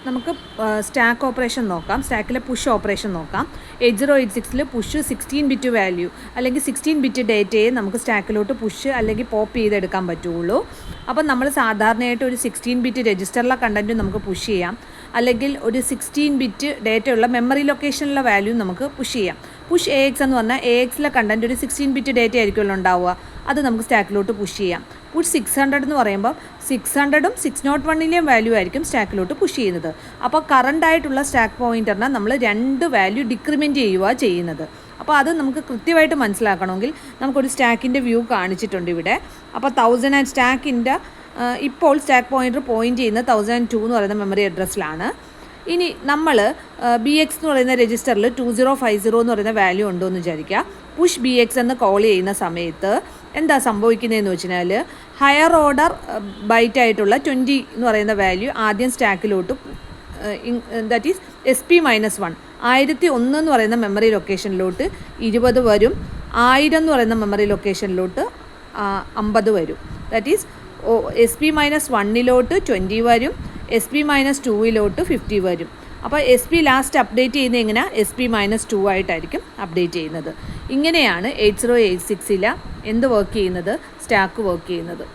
നമുക്ക് stack operation നോക്കാം. സ്റ്റാക്കിലെ പുഷ് ഓപ്പറേഷൻ നോക്കാം. 8086 പുഷ് 16 ബിറ്റ് വാല്യൂ അല്ലെങ്കിൽ 16 ബിറ്റ് ഡേറ്റയെ നമുക്ക് സ്റ്റാക്കിലോട്ട് പുഷ് അല്ലെങ്കിൽ പോപ്പ് ചെയ്തെടുക്കാൻ പറ്റുള്ളൂ. അപ്പം നമ്മൾ സാധാരണയായിട്ട് ഒരു 16 ബിറ്റ് രജിസ്റ്ററിലെ കണ്ടൻറ്റും നമുക്ക് പുഷ് ചെയ്യാം, അല്ലെങ്കിൽ ഒരു 16 ബിറ്റ് ഡേറ്റയുള്ള മെമ്മറി ലൊക്കേഷനിലെ വാല്യൂ നമുക്ക് പുഷ് ചെയ്യാം. പുഷ് AX എന്ന് പറഞ്ഞാൽ AXലെ കണ്ടൻറ്റ് ഒരു 16 ബിറ്റ് ഡേറ്റ ആയിരിക്കുമല്ലോ ഉണ്ടാവുക, അത് നമുക്ക് സ്റ്റാക്കിലോട്ട് പുഷ് ചെയ്യാം. പുഷ് 600 എന്ന് പറയുമ്പോൾ 600ഉം 601ലെയും വാല്യൂ ആയിരിക്കും സ്റ്റാക്കിലോട്ട് പുഷ് ചെയ്യുന്നത്. അപ്പോൾ കറണ്ടായിട്ടുള്ള സ്റ്റാക്ക് പോയിൻ്ററിനെ നമ്മൾ 2 വാല്യൂ ഡിക്രിമെൻറ്റ് ചെയ്യുക ചെയ്യുന്നത്. അപ്പോൾ അത് നമുക്ക് കൃത്യമായിട്ട് മനസ്സിലാക്കണമെങ്കിൽ നമുക്കൊരു സ്റ്റാക്കിൻ്റെ വ്യൂ കാണിച്ചിട്ടുണ്ട് ഇവിടെ. അപ്പോൾ 1000 ആൻഡ് സ്റ്റാക്കിൻ്റെ ഇപ്പോൾ സ്റ്റാക്ക് പോയിൻ്റർ പോയിൻ്റ് ചെയ്യുന്നത് 1002 എന്ന് പറയുന്ന മെമ്മറി അഡ്രസ്സിലാണ്. ഇനി നമ്മൾ BX എന്ന് പറയുന്ന രജിസ്റ്ററിൽ 2050 എന്ന് പറയുന്ന വാല്യൂ ഉണ്ടോ എന്ന് വിചാരിക്കുക. പുഷ് BX എന്ന് കോൾ ചെയ്യുന്ന സമയത്ത് എന്താ സംഭവിക്കുന്നതെന്ന് വെച്ചാൽ ഹയർ ഓർഡർ ബൈറ്റ് ആയിട്ടുള്ള 20 എന്ന് പറയുന്ന വാല്യൂ ആദ്യം സ്റ്റാക്കിലോട്ട്, ദാറ്റ് ഈസ് SP-1 1001 എന്ന് പറയുന്ന മെമ്മറി ലൊക്കേഷനിലോട്ട് 20 വരും. 1000 എന്ന് പറയുന്ന മെമ്മറി ലൊക്കേഷനിലോട്ട് 50 വരും. ദാറ്റ് ഈസ് SP-1 20 വരും, SP-2 50 വരും. അപ്പോൾ SP ലാസ്റ്റ് അപ്ഡേറ്റ് ചെയ്യുന്നത് എങ്ങനെ? SP-2 ആയിട്ടായിരിക്കും അപ്ഡേറ്റ് ചെയ്യുന്നത്. ഇങ്ങനെയാണ് 8086 എന്ത് വർക്ക് ചെയ്യുന്നത്? സ്റ്റാക്ക് വർക്ക് ചെയ്യുന്നത്.